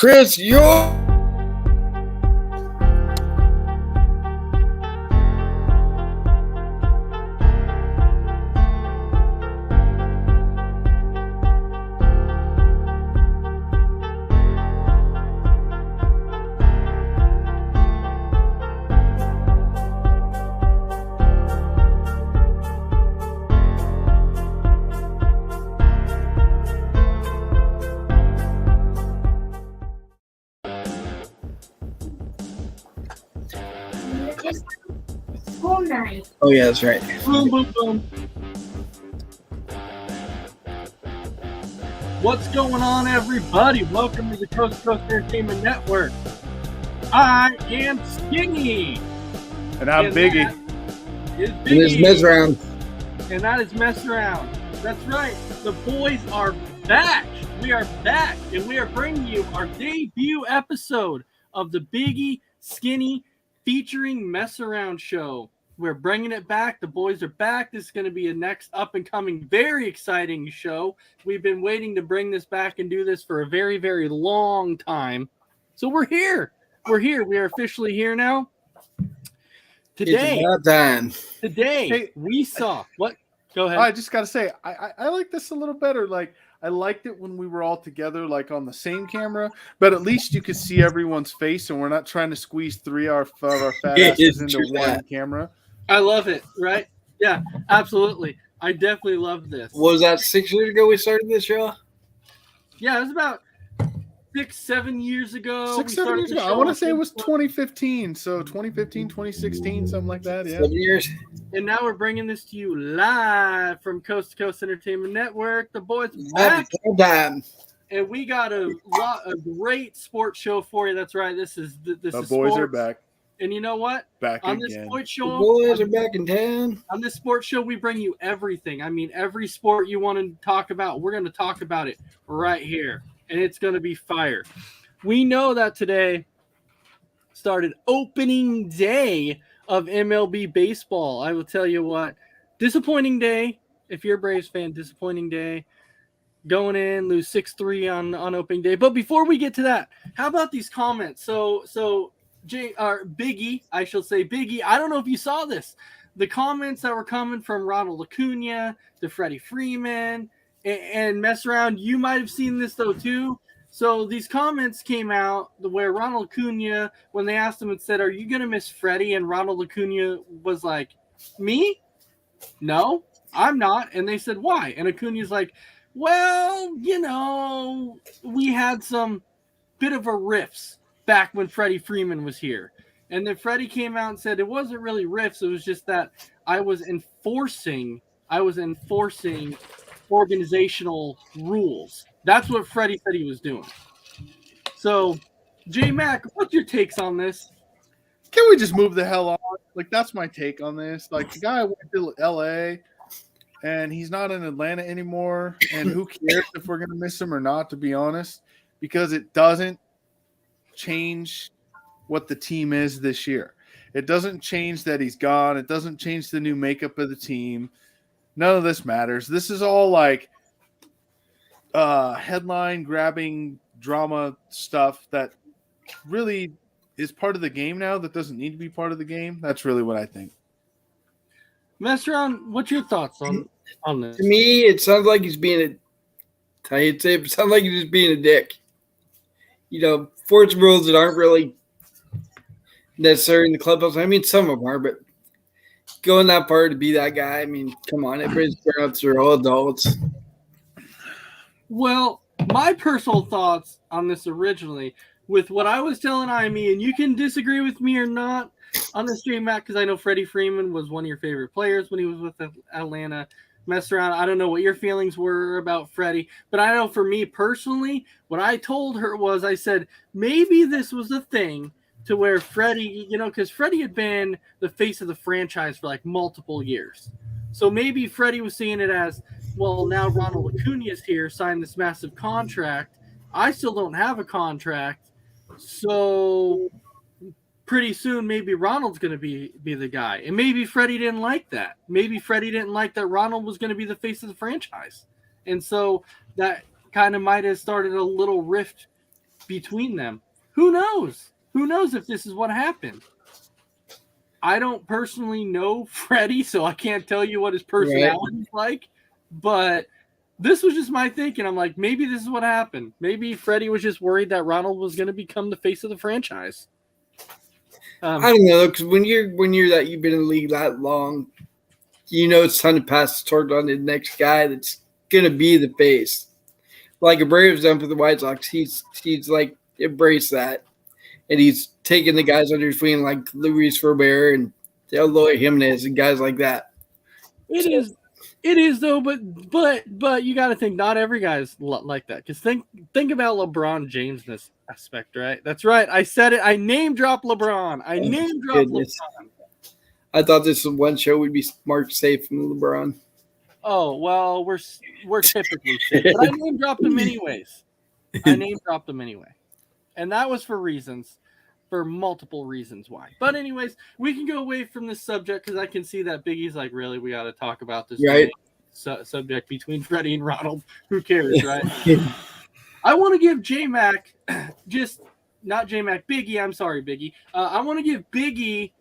Chris, you're... Oh, yeah, that's right. Boom, boom, boom. What's going on, everybody? Welcome to the Coast to Coast Entertainment Network. I am Skinnie. And I'm Biggie. And it's Messaround. And that is Messaround. That's right. The boys are back. We are back. And we are bringing you our debut episode of the Biggie Skinnie featuring Messaround show. We're bringing it back. The boys are back. This is going to be a next up-and-coming, very exciting show. We've been waiting to bring this back and do this for a very, very long time. So we're here. We're here. We are officially here now. Today, we saw what? Go ahead. I just got to say, I like this a little better. Like, I liked it when we were all together, like on the same camera, but at least you could see everyone's face, and we're not trying to squeeze three of our fat asses into one camera. I love it, right? Yeah, absolutely. I definitely love this. What was that, 6 years ago we started this show? Yeah, it was about 6-7 years ago. 6-7 years ago. I want to say it was 2015. So 2015, 2016, something like that. Yeah. 7 years. And now we're bringing this to you live from Coast to Coast Entertainment Network. The boys back. And we got a great sports show for you. That's right. This is the boys sports. Are back. And you know what? Back on again. This sports show, the boys are back in town. On this sports show, we bring you everything. I mean, every sport you want to talk about, we're going to talk about it right here. And it's going to be fire. We know that today started opening day of MLB baseball. I will tell you what, disappointing day. If you're a Braves fan, disappointing day. Going in, lose 6-3 on opening day. But before we get to that, how about these comments? So Biggie, I shall say Biggie. I don't know if you saw this. The comments that were coming from Ronald Acuna to Freddie Freeman and Messaround, you might have seen this though too. So these comments came out where Ronald Acuna, when they asked him and said, "Are you gonna miss Freddie?" and Ronald Acuna was like, "Me? No, I'm not." And they said, "Why?" And Acuna's like, "Well, you know, we had some bit of a riffs back when Freddie Freeman was here." And then Freddie came out and said it wasn't really riffs. It was just that I was enforcing organizational rules. That's what Freddie said he was doing. So, J-Mac, what's your takes on this? Can we just move the hell on? Like, that's my take on this. Like, the guy went to L.A., and he's not in Atlanta anymore. And who cares if we're going to miss him or not, to be honest, because it doesn't change what the team is this year. It doesn't change that he's gone. It doesn't change the new makeup of the team. None of this matters. This is all like headline grabbing drama stuff that really is part of the game now that doesn't need to be part of the game. That's really what I think. Messaround, what's your thoughts on this? To me, it sounds like he's being it sounds like he's just being a dick. You know, sports rules that aren't really necessary in the clubhouse. I mean, some of them are, but going that far to be that guy, I mean, come on, everybody's grown-ups, they're all adults. Well, my personal thoughts on this originally, with what I was telling Amy, and you can disagree with me or not on this, J-Mac, because I know Freddie Freeman was one of your favorite players when he was with Atlanta. Messaround, I don't know what your feelings were about Freddie, but I know for me personally, what I told her was, I said, maybe this was a thing to where Freddie, you know, because Freddie had been the face of the franchise for like multiple years. So maybe Freddie was seeing it as, well, now Ronald Acuna is here, signed this massive contract. I still don't have a contract. So pretty soon maybe Ronald's going to be the guy. And maybe Freddie didn't like that. Maybe Freddie didn't like that Ronald was going to be the face of the franchise. And so that kind of might have started a little rift between them. Who knows? Who knows if this is what happened? I don't personally know Freddie, so I can't tell you what his personality is like. But this was just my thinking. I'm like, maybe this is what happened. Maybe Freddie was just worried that Ronald was going to become the face of the franchise. I don't know, because when you've been in the league that long, it's time to pass the torch on to the next guy that's going to be the face. Like Abraham's done for the White Sox, he's like embraced that. And he's taking the guys under his wing like Luis Robert and Eloy Jimenez and guys like that. It is though, but you got to think not every guy's like that. Because think about LeBron James in this aspect, right? That's right. I said it. I name dropped LeBron. LeBron. I thought this was one show we'd be marked safe from LeBron. Oh well, we're typically safe, but I name dropped him anyways. And that was for multiple reasons why. But anyways, we can go away from this subject because I can see that Biggie's like, really, we got to talk about this subject between Freddie and Ronald. Who cares, right? I want to give J-Mac, Biggie, I'm sorry, Biggie. I want to give Biggie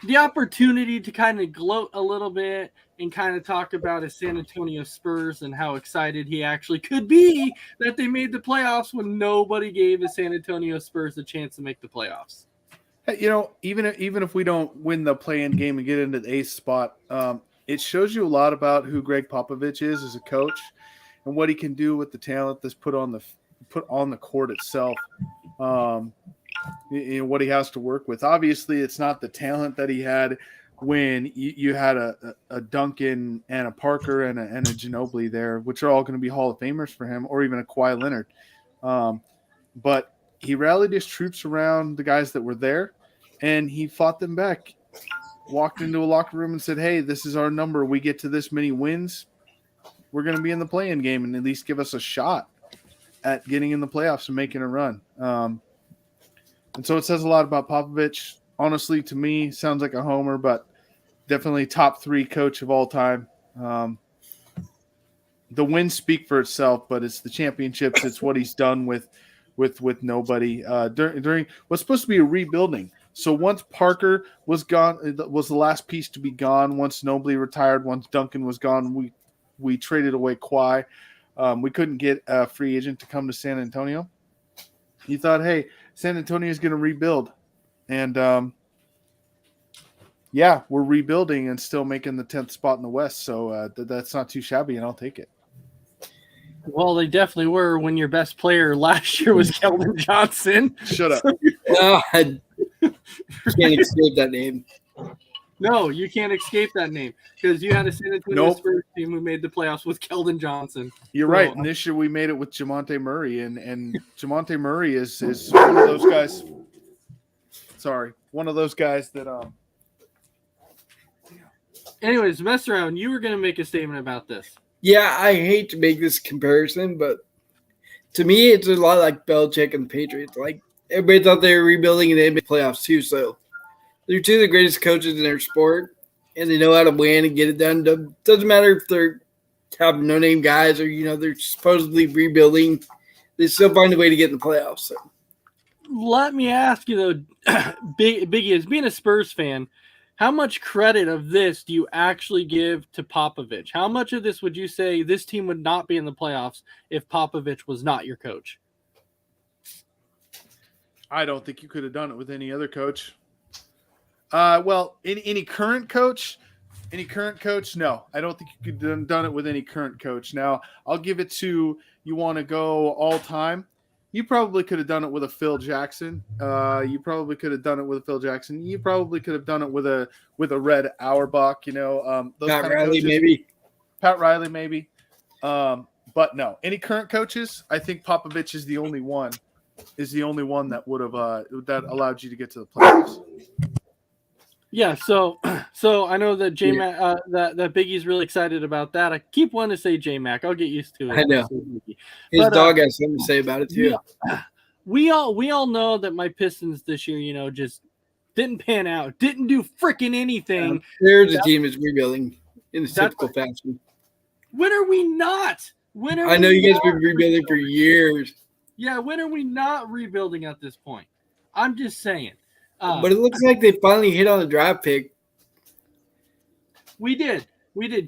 the opportunity to kind of gloat a little bit and kind of talk about his San Antonio Spurs and how excited he actually could be that they made the playoffs when nobody gave the San Antonio Spurs a chance to make the playoffs. Hey, even if we don't win the play-in game and get into the eighth spot, it shows you a lot about who Greg Popovich is as a coach and what he can do with the talent that's put on the court itself. What he has to work with. Obviously, it's not the talent that he had when you had a Duncan and a Parker and a Ginobili there, which are all going to be Hall of Famers for him, or even a Kawhi Leonard. But he rallied his troops around the guys that were there, and he fought them back. Walked into a locker room and said, hey, this is our number. We get to this many wins, we're going to be in the play-in game and at least give us a shot at getting in the playoffs and making a run. And so it says a lot about Popovich. Honestly, to me, sounds like a homer, but definitely top 3 coach of all time. The wins speak for itself, but it's the championships. It's what he's done with nobody during what's supposed to be a rebuilding. So once Parker was gone, it was the last piece to be gone. Once Ginobili retired, once Duncan was gone, we traded away Kawhi. We couldn't get a free agent to come to San Antonio. He thought, hey, San Antonio is going to rebuild. And, we're rebuilding and still making the 10th spot in the West. So that's not too shabby, and I'll take it. Well, they definitely were when your best player last year was Keldon Johnson. Shut up. I can't escape that name. No, you can't escape that name because you had a San Antonio Spurs team who made the playoffs with Keldon Johnson. You're right. And this year we made it with Jamonte Murray, and Jamonte Murray is one of those guys. Sorry, one of those guys that. Anyways, Messaround, you were going to make a statement about this. Yeah, I hate to make this comparison, but to me, it's a lot like Belichick and the Patriots. Like everybody thought they were rebuilding and they made playoffs too. So they're two of the greatest coaches in their sport, and they know how to win and get it done. Doesn't matter if they're have no-name guys or they're supposedly rebuilding. They still find a way to get in the playoffs. So. Let me ask you though, Biggie, as being a Spurs fan, how much credit of this do you actually give to Popovich? How much of this would you say this team would not be in the playoffs if Popovich was not your coach? I don't think you could have done it with any other coach. Any current coach, no. I don't think you could have done it with any current coach. Now, I'll give it to you want to go all time. You probably could have done it with a Phil Jackson. You probably could have done it with a Phil Jackson. You probably could have done it with a Red Auerbach. Those Pat kind Riley, of coaches. maybe. Pat Riley, maybe. But no, any current coaches. I think Popovich is the only one. That would have that allowed you to get to the playoffs. Yeah, so I know that J-Mac, that Biggie's really excited about that. I keep wanting to say J-Mac. I'll get used to it. I know. His dog has something to say about it too. Yeah, we all know that my Pistons this year, just didn't pan out, didn't do freaking anything. There's a team that's rebuilding in the typical fashion. When are we not? I know you guys have been rebuilding for years. Yeah, when are we not rebuilding at this point? I'm just saying. But it looks like they finally hit on a draft pick. We did.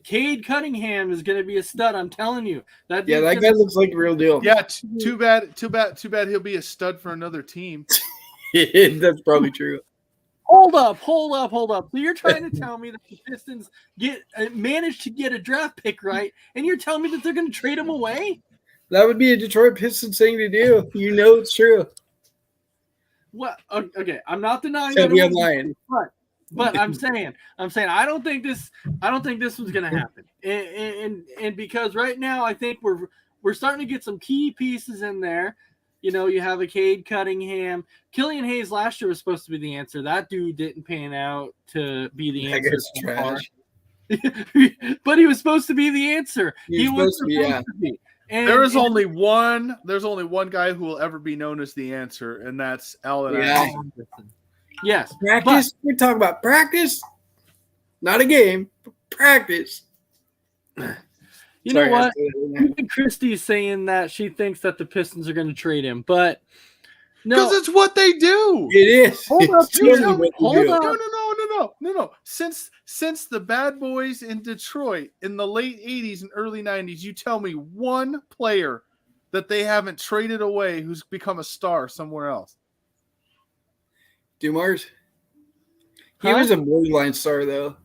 Cade Cunningham is going to be a stud. I'm telling you. That guy looks like a real deal. Yeah, too bad he'll be a stud for another team. That's probably true. Hold up. So you're trying to tell me that the Pistons managed to get a draft pick right, and you're telling me that they're going to trade him away? That would be a Detroit Pistons thing to do. You know it's true. What? Okay, I'm not denying Tell that. me I'm lying. But I'm saying I don't think this was going to happen. And because right now I think we're starting to get some key pieces in there. You know, you have a Cade Cunningham. Killian Hayes last year was supposed to be the answer. That dude didn't pan out to be the answer. Trash. But he was supposed to be the answer. He was supposed to be. And, there's only one guy who will ever be known as the answer, and that's Allen Iverson. Yes. Practice. We're talking about practice. Not a game, but practice. You know what? Even Christie's saying that she thinks that the Pistons are going to trade him, but no, because it's what they do. It is. Hold up. No. Since the bad boys in Detroit in the late 80s and early 90s, you tell me one player that they haven't traded away who's become a star somewhere else. Dumars. He was a borderline star, though.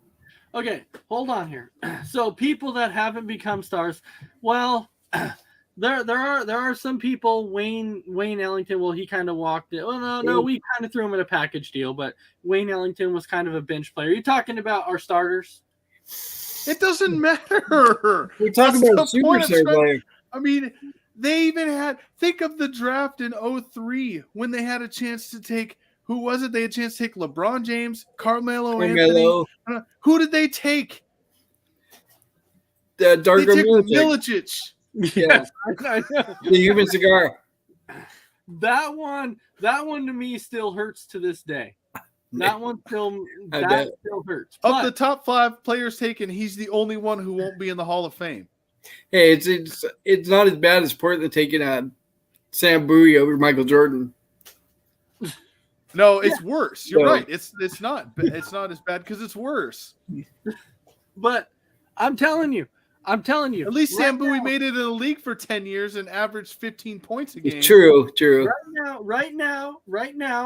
Okay, hold on here. So people that haven't become stars, well, there are some people. Wayne Ellington. Well, he kind of walked it. Well, no, we kind of threw him in a package deal. But Wayne Ellington was kind of a bench player. You're talking about our starters. It doesn't matter. We're talking about a superstar player. I mean, they even had. Think of the draft in 2003 when they had a chance to take. Who was it? They had a chance to take LeBron James, Carmelo Anthony. Who did they take? Darko Milicic. Yeah, I know. The human cigar. That one to me still hurts to this day. That one still hurts. Of the top 5 players taken, he's the only one who won't be in the Hall of Fame. Hey, it's not as bad as Portland taking Sam Bowie over Michael Jordan. No, it's worse. You're right. It's not as bad because it's worse. But I'm telling you. At least Sam Bowie made it in the league for 10 years and averaged 15 points a game. True. Right now,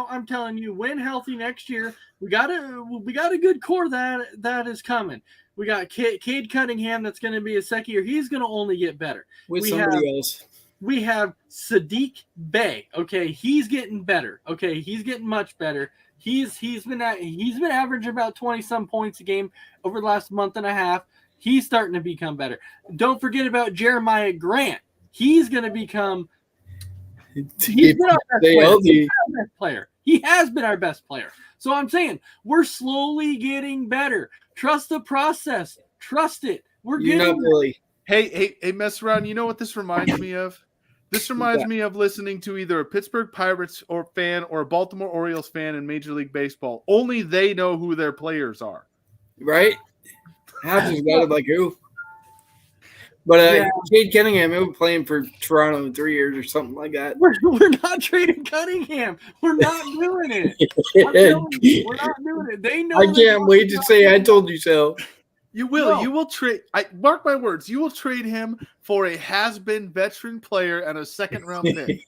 I'm telling you, when healthy next year, we got a good core that is coming. We got Cade Cunningham that's going to be a second year. He's going to only get better. With somebody else. We have Sadiq Bey. Okay, he's getting better. Okay, he's getting much better. He's been averaging about 20-some points a game over the last month and a half. He's starting to become better. Don't forget about Jeremiah Grant. He's going to become. He's been our best player. He has been our best player. So I'm saying we're slowly getting better. Trust the process. Trust it. We're getting. Not really. Hey, Messaround, you know what this reminds me of? This reminds me of listening to either a Pittsburgh Pirates fan or a Baltimore Orioles fan in Major League Baseball. Only they know who their players are. Right? Half is about it, like who? But Cade Cunningham, he'll be playing for Toronto in 3 years or something like that. We're not trading Cunningham. We're not doing it. We're not doing it. They know. I can't wait to say I told you so. You will. No. You will trade. Mark my words. You will trade him for a has-been veteran player and a second-round pick.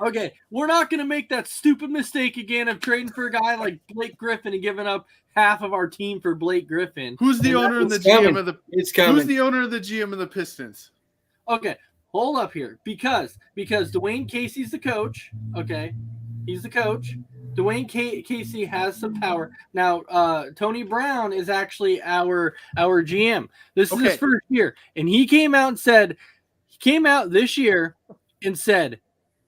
Okay, we're not going to make that stupid mistake again of trading for a guy like Blake Griffin and giving up half of our team for Blake Griffin. Who's the owner and the GM of the? It's coming. Who's the owner of the GM of the Pistons? Okay, hold up here because Dwayne Casey's the coach. Okay, he's the coach. Dwayne Casey has some power. Now, Tony Brown is actually our GM. This is his first year. And he came out this year and said,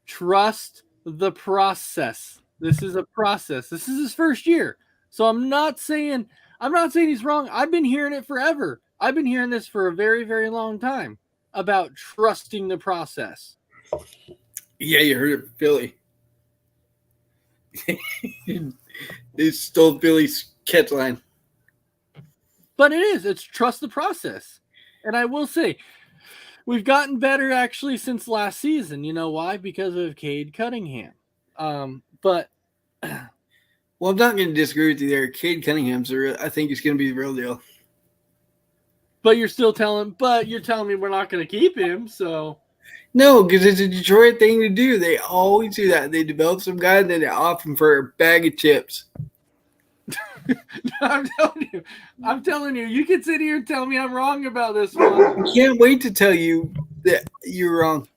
trust the process. This is a process. This is his first year. So I'm not saying he's wrong. I've been hearing it forever. I've been hearing this for a very, very long time about trusting the process. Yeah, you heard it, Philly. They stole Billy's catch line. But it's trust the process. And I will say, we've gotten better actually since last season. You know why? Because of Cade Cunningham. But Well, I'm not going to disagree with you there. Cade Cunningham's I think he's going to be the real deal. But you're telling me we're not going to keep him. So no, because it's a Detroit thing to do. They always do that. They develop some guy and then they off him for a bag of chips. I'm telling you, you can sit here and tell me I'm wrong about this one. I can't wait to tell you that you're wrong.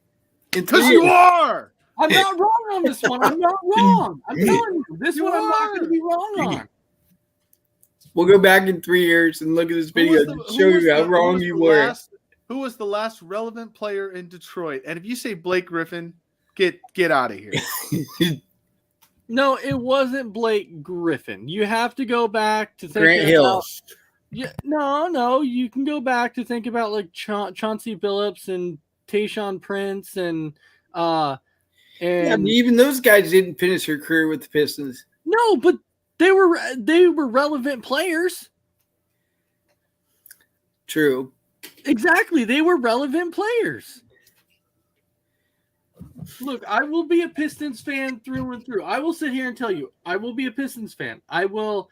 Because you are. I'm not wrong on this one. I'm not wrong. I'm telling you, this one I'm not going to be wrong on. We'll go back in 3 years and look at this video and show you how wrong you were. Who was the last relevant player in Detroit? And if you say Blake Griffin, get out of here. No, it wasn't Blake Griffin. You have to go back to think Grant Hill. Yeah, no. You can go back to think about like Chauncey Billups and Tayshaun Prince and even those guys didn't finish their career with the Pistons. No, but they were relevant players. True. Exactly, they were relevant players. Look, I will be a Pistons fan through and through. I will sit here and tell you, I will be a Pistons fan. I will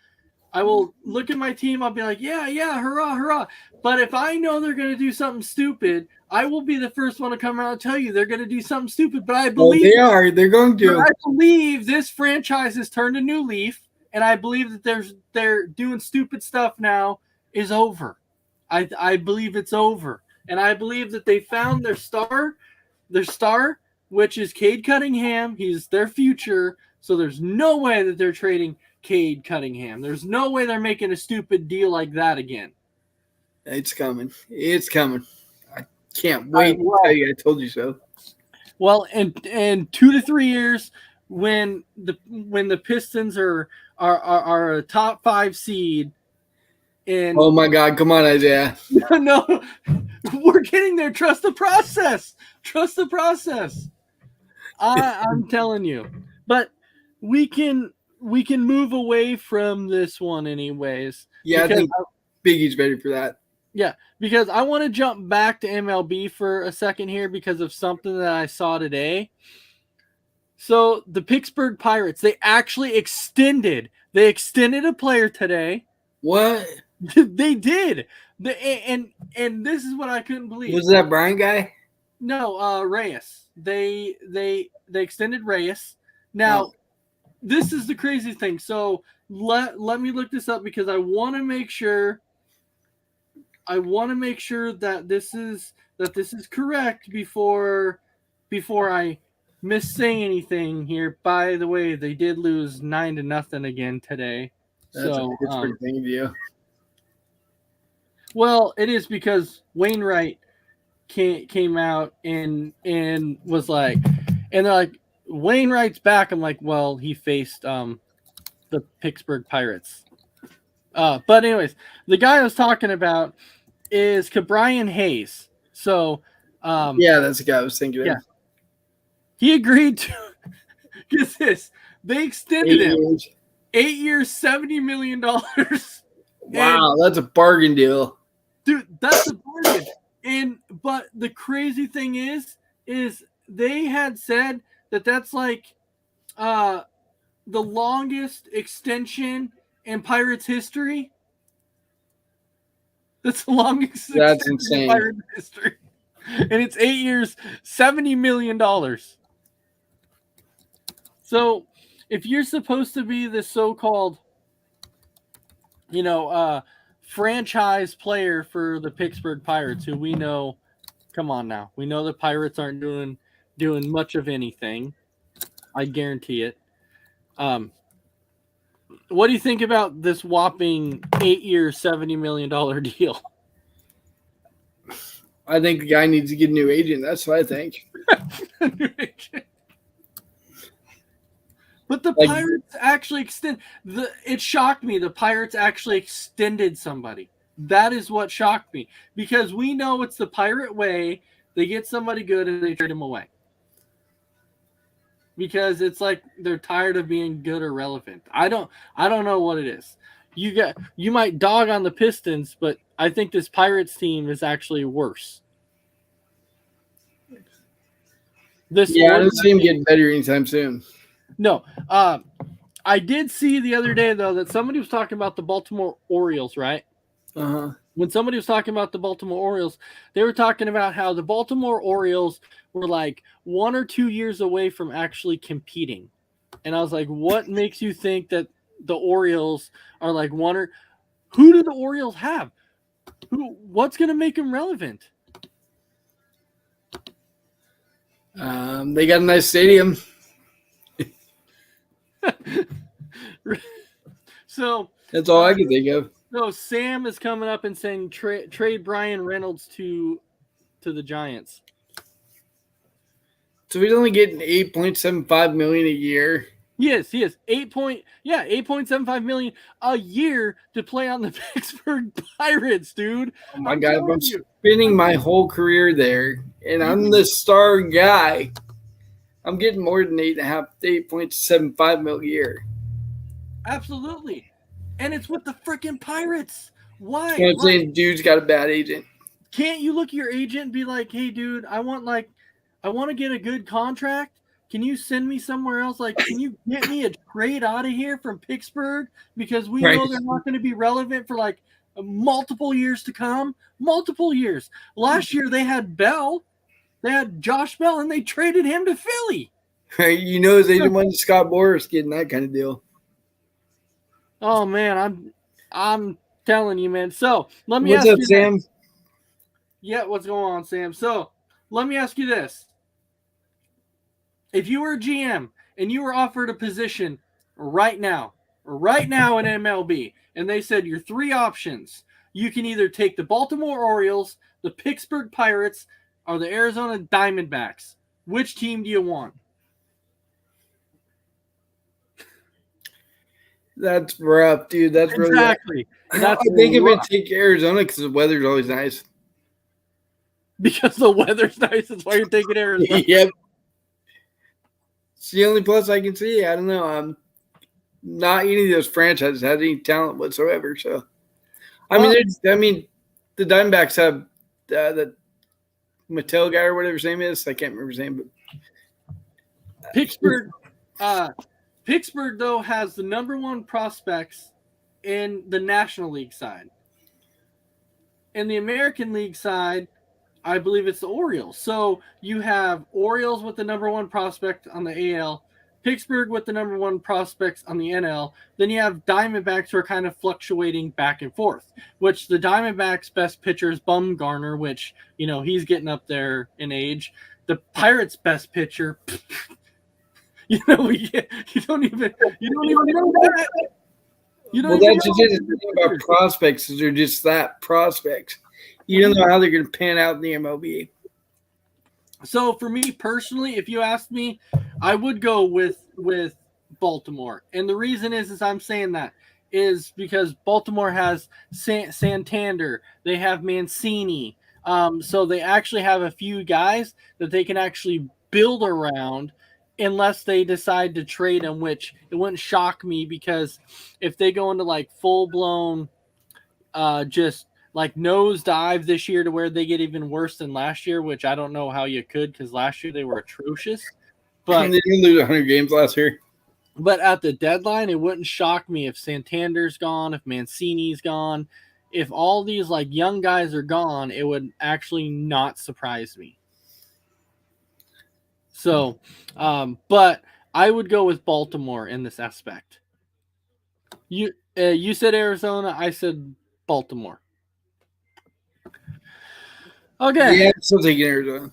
look at my team. I'll be like, yeah, hurrah, hurrah. But if I know they're going to do something stupid, I will be the first one to come around and tell you they're going to do something stupid. But I believe they are. They're going to. I believe this franchise has turned a new leaf, and I believe that they're doing stupid stuff now is over. I believe it's over, and I believe that they found their star, which is Cade Cunningham. He's their future. So there's no way that they're trading Cade Cunningham. There's no way they're making a stupid deal like that again. It's coming. It's coming. I can't wait to tell you. I told you so. Well, in 2 to 3 years, when the Pistons are a top 5 seed, and oh my God, come on, Isaiah. No, we're getting there. Trust the process. Trust the process. I'm telling you. But we can move away from this one anyways. Yeah, I think Biggie's ready for that. Yeah, because I want to jump back to MLB for a second here because of something that I saw today. So the Pittsburgh Pirates, they actually extended a player today. What? They did. And this is what I couldn't believe. Was that Brian guy? No, Reyes. They extended Reyes. Now, This is the crazy thing. So let me look this up because I want to make sure that this is correct before I miss saying anything here. By the way, they did lose 9-0 again today. That's a Pittsburgh thing of you. Well, it is because Wainwright came out and was like, and they're like, Wainwright's back. I'm like, well, he faced the Pittsburgh Pirates. But anyways, the guy I was talking about is Cabrian Hayes. So yeah, that's the guy I was thinking of. Yeah. He agreed to get this. They extended him 8 years, $70 million. Wow, that's a bargain deal. Dude, that's a bargain. But the crazy thing is they had said that that's like the longest extension in Pirates history. That's the longest That's extension insane. in Pirates history. And it's 8 years, $70 million. So if you're supposed to be the so-called, franchise player for the Pittsburgh Pirates, who we know, come on now, we know the Pirates aren't doing much of anything. I guarantee it. What do you think about this whopping 8 year, $70 million deal? I think the guy needs to get a new agent. That's what I think. But the Pirates actually it shocked me. The Pirates actually extended somebody. That is what shocked me. Because we know it's the Pirate way. They get somebody good and they trade him away. Because it's like they're tired of being good or relevant. I don't know what it is. You might dog on the Pistons, but I think this Pirates team is actually worse. This Yeah, I don't see him organization- getting better anytime soon. No. I did see the other day, though, that somebody was talking about the Baltimore Orioles, right? Uh-huh. When somebody was talking about the Baltimore Orioles, they were talking about how the Baltimore Orioles were like 1 or 2 years away from actually competing. And I was like, what makes you think that the Orioles are like who do the Orioles have? What's going to make them relevant? They got a nice stadium. So That's all I can think of. So Sam is coming up and saying trade Brian Reynolds to the Giants. So he's only getting $8.75 million a year. Yes, he is. 8.75 million a year to play on the Pittsburgh Pirates, dude. Oh my God, I'm spending my whole career there, and I'm the star guy. I'm getting more than 8.75 million a year. Absolutely. And it's with the freaking Pirates. Why? You know what I'm saying? Dude's got a bad agent. Can't you look at your agent and be like, hey, dude, I want to get a good contract. Can you send me somewhere else? Like, can you get me a trade out of here from Pittsburgh? Because we know they're not going to be relevant for like multiple years to come. Multiple years. Last year they had Bell. They had Josh Bell, and they traded him to Philly. Right? You know his agent wanted Scott Boras getting that kind of deal. Oh man, I'm telling you, man. So let me What's ask up, you Sam? this. Yeah, what's going on, Sam? So let me ask you this. If you were a GM and you were offered a position right now in MLB, and they said your 3 options, you can either take the Baltimore Orioles, the Pittsburgh Pirates, or the Arizona Diamondbacks. Which team do you want? That's rough, dude. That's really rough. Exactly. I That's think if rough. it take Arizona because the weather's always nice. Because the weather's nice, that's why you're taking Arizona. Yep. It's the only plus I can see. I don't know. Not any of those franchises has any talent whatsoever. So, the Diamondbacks have the Mattel guy or whatever his name is. I can't remember his name, but Pittsburgh, though, has the number 1 prospects in the National League side. In the American League side, I believe it's the Orioles. So you have Orioles with the number 1 prospect on the AL, Pittsburgh with the number 1 prospects on the NL. Then you have Diamondbacks who are kind of fluctuating back and forth, which the Diamondbacks' best pitcher is Bumgarner, which, he's getting up there in age. The Pirates' best pitcher, you don't even know that. Well, that's just the thing about prospects is they're just that, prospects. You don't know how they're going to pan out in the MLB. So for me personally, if you asked me, I would go with Baltimore. And the reason is I'm saying that is because Baltimore has Santander. They have Mancini. So they actually have a few guys that they can actually build around unless they decide to trade them, which it wouldn't shock me because if they go into like full-blown just like nosedive this year to where they get even worse than last year, which I don't know how you could because last year they were atrocious. But they didn't lose 100 games last year. But at the deadline, it wouldn't shock me if Santander's gone, if Mancini's gone. If all these like young guys are gone, it would actually not surprise me. So, but I would go with Baltimore in this aspect. You said Arizona, I said Baltimore. Okay. Yeah, I'm still taking Arizona.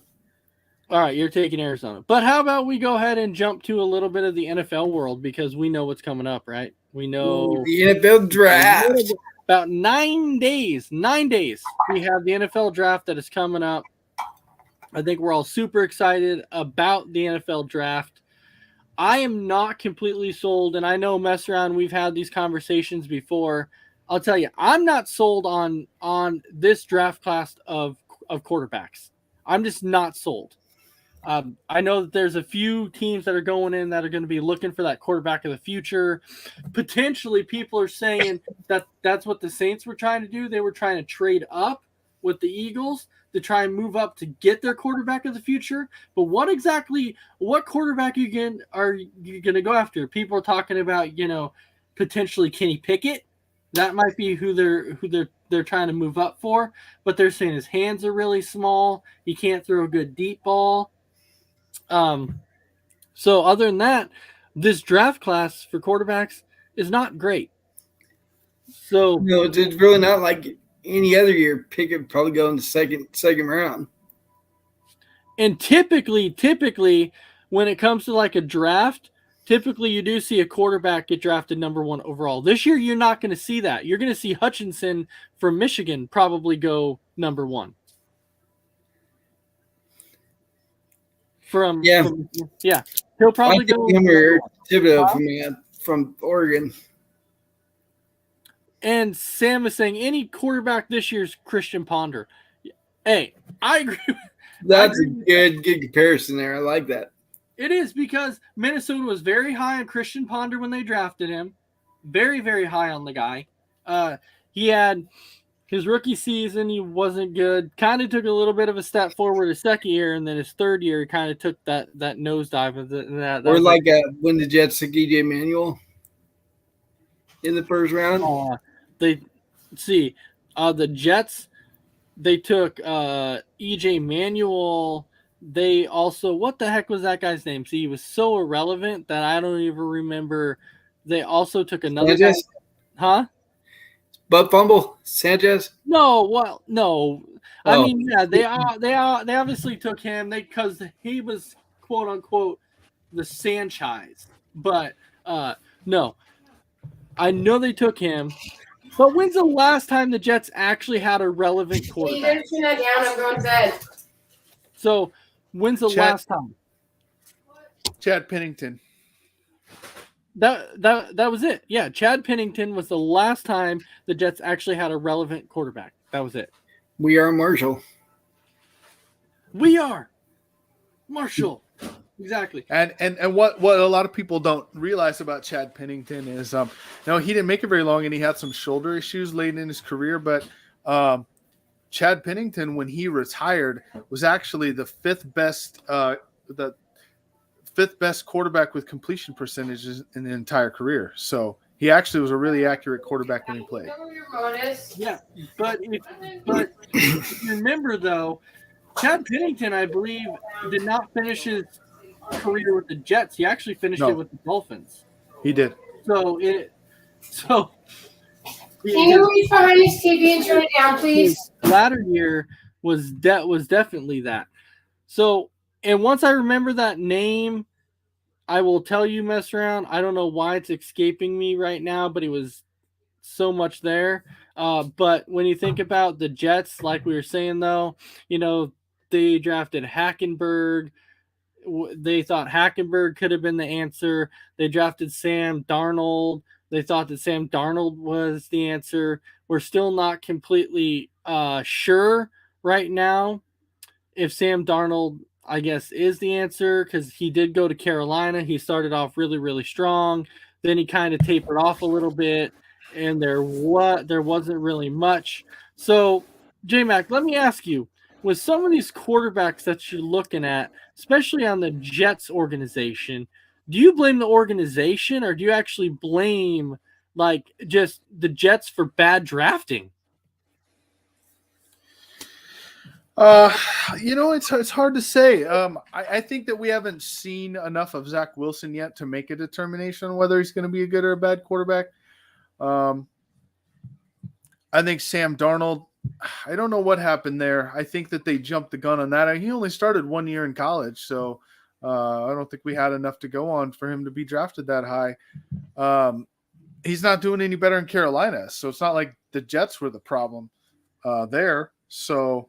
All right, you're taking Arizona. But how about we go ahead and jump to a little bit of the NFL world because we know what's coming up, right? We know the NFL draft. About 9 days. 9 days. We have the NFL draft that is coming up. I think we're all super excited about the NFL draft. I am not completely sold, and I know Messaround, we've had these conversations before. I'll tell you, I'm not sold on this draft class of quarterbacks. I'm just not sold. I know that there's a few teams that are going in that are going to be looking for that quarterback of the future. Potentially, people are saying that that's what the Saints were trying to do. They were trying to trade up with the Eagles to try and move up to get their quarterback of the future. But what quarterback are you going to go after? People are talking about, potentially Kenny Pickett. That might be who they're trying to move up for, but they're saying his hands are really small. He can't throw a good deep ball. So other than that, this draft class for quarterbacks is not great. So no, it's really not like any other year. Pickett probably go in the second round. And typically, when it comes to like a draft, typically you do see a quarterback get drafted number 1 overall. This year, you're not going to see that. You're going to see Hutchinson from Michigan probably go number 1. He'll probably go. Thibodeau from Oregon. And Sam is saying any quarterback this year is Christian Ponder. Hey, I agree. That's a good comparison there. I like that. It is, because Minnesota was very high on Christian Ponder when they drafted him. Very, very high on the guy. He had his rookie season, he wasn't good. Kind of took a little bit of a step forward his second year, and then his third year, he kind of took that nosedive of that. Or when the Jets took E.J. Manuel in the first round. The Jets, they took E.J. Manuel. They also, what the heck was that guy's name? See, he was so irrelevant that I don't even remember. They also took another guy. Huh? Butt fumble, Sanchez? No, well, no. Oh. I mean, yeah, they obviously took him because he was quote unquote the Sanchez. But no, I know they took him. But when's the last time the Jets actually had a relevant quarterback? You turn that down. I'm going to bed. So when's the last time? Chad Pennington. That was it. Yeah, Chad Pennington was the last time the Jets actually had a relevant quarterback. That was it. We are Marshall. We are Marshall. Exactly. And what a lot of people don't realize about Chad Pennington is he didn't make it very long, and he had some shoulder issues late in his career, but Chad Pennington, when he retired, was actually the fifth best quarterback with completion percentages in the entire career. So he actually was a really accurate quarterback when he played. Yeah, but if you remember though, Chad Pennington, I believe, did not finish his career with the Jets. He actually finished it with the Dolphins. He did. Can you reach behind this TV and turn it down, please? His latter year was definitely that. So, and once I remember that name, I will tell you, Messaround. I don't know why it's escaping me right now, but he was so much there. But when you think about the Jets, like we were saying, though, they drafted Hackenberg. They thought Hackenberg could have been the answer. They drafted Sam Darnold. They thought that Sam Darnold was the answer. We're still not completely sure right now if Sam Darnold, I guess, is the answer, because he did go to Carolina. He started off really, really strong. Then he kind of tapered off a little bit, and there wasn't really much. So, J-Mac, let me ask you, with some of these quarterbacks that you're looking at, especially on the Jets organization, do you blame the organization, or do you actually blame just the Jets for bad drafting? It's hard to say. I think that we haven't seen enough of Zach Wilson yet to make a determination on whether he's going to be a good or a bad quarterback. I think Sam Darnold, I don't know what happened there. I think that they jumped the gun on that. He only started 1 year in college, so I don't think we had enough to go on for him to be drafted that high. He's not doing any better in Carolina, so it's not like the Jets were the problem there. So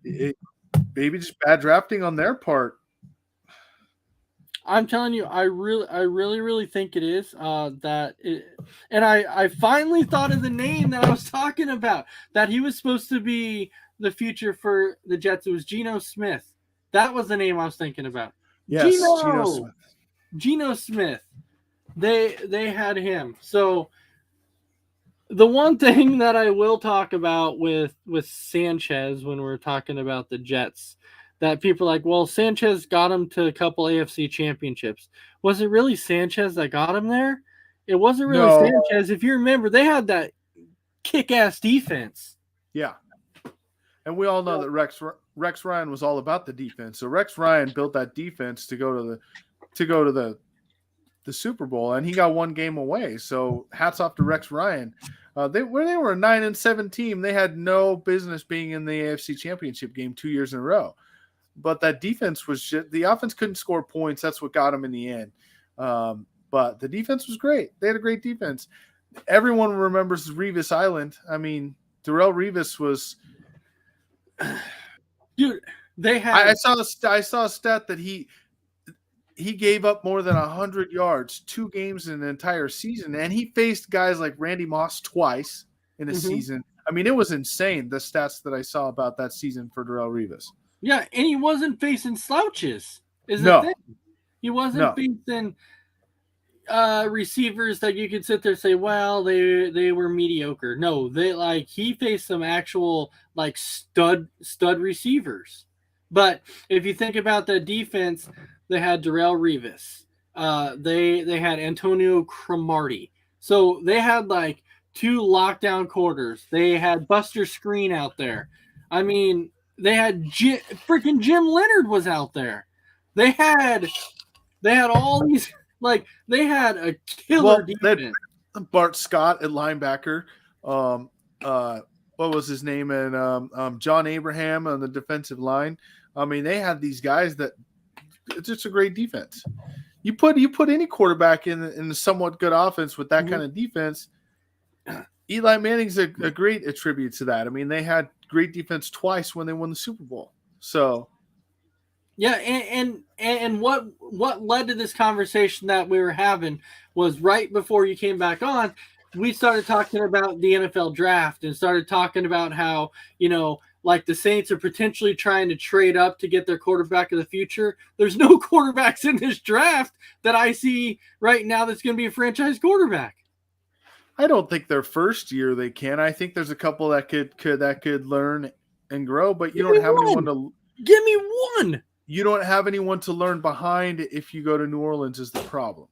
maybe just bad drafting on their part. I'm telling you, I really think it is and I finally thought of the name that I was talking about, that he was supposed to be the future for the Jets. It was Geno Smith. That was the name I was thinking about. Yes, Geno Smith. Geno Smith. They had him. So The one thing that I will talk about with Sanchez when we're talking about the Jets, that people are like, well, Sanchez got him to a couple AFC championships. Was it really Sanchez that got him there? It wasn't really No. Sanchez. If you remember, they had that kick-ass defense. Yeah. And we all know that Rex Ryan was all about the defense. So Rex Ryan built that defense to go to the Super Bowl, and he got one game away. So hats off to Rex Ryan. They were a 9-7 team, they had no business being in the AFC Championship game 2 years in a row. But that defense was shit. The offense couldn't score points. That's what got them in the end. But the defense was great. They had a great defense. Everyone remembers Revis Island. I mean, Darrelle Revis was. Dude, they had. I saw a stat that he gave up more than 100 yards 2 games in an entire season, and he faced guys like Randy Moss twice in a season. I mean, it was insane, the stats that I saw about that season for Darrelle Revis. Yeah, and he wasn't facing slouches. No. He wasn't facing receivers that you could sit there and say, well, they were mediocre. No, he faced some actual like stud receivers. But if you think about the defense, they had Darrelle Revis. They had Antonio Cromartie. So they had like 2 lockdown quarters. They had Buster Screen out there. I mean, they had freaking Jim Leonard was out there. They had all these, like, they had a killer defense. Bart Scott at linebacker. What was his name? And John Abraham on the defensive line. I mean, they had these guys that it's just a great defense. You put any quarterback in a somewhat good offense with that kind of defense. Eli Manning's a great attribute to that. I mean, they had great defense twice when they won the Super Bowl. So, yeah, and what led to this conversation that we were having was right before you came back on, we started talking about the NFL draft and started talking about how, like the Saints are potentially trying to trade up to get their quarterback of the future. There's no quarterbacks in this draft that I see right now that's going to be a franchise quarterback. I don't think their first year they can. I think there's a couple that could learn and grow, but you don't have anyone to give me one. You don't have anyone to learn behind if you go to New Orleans is the problem.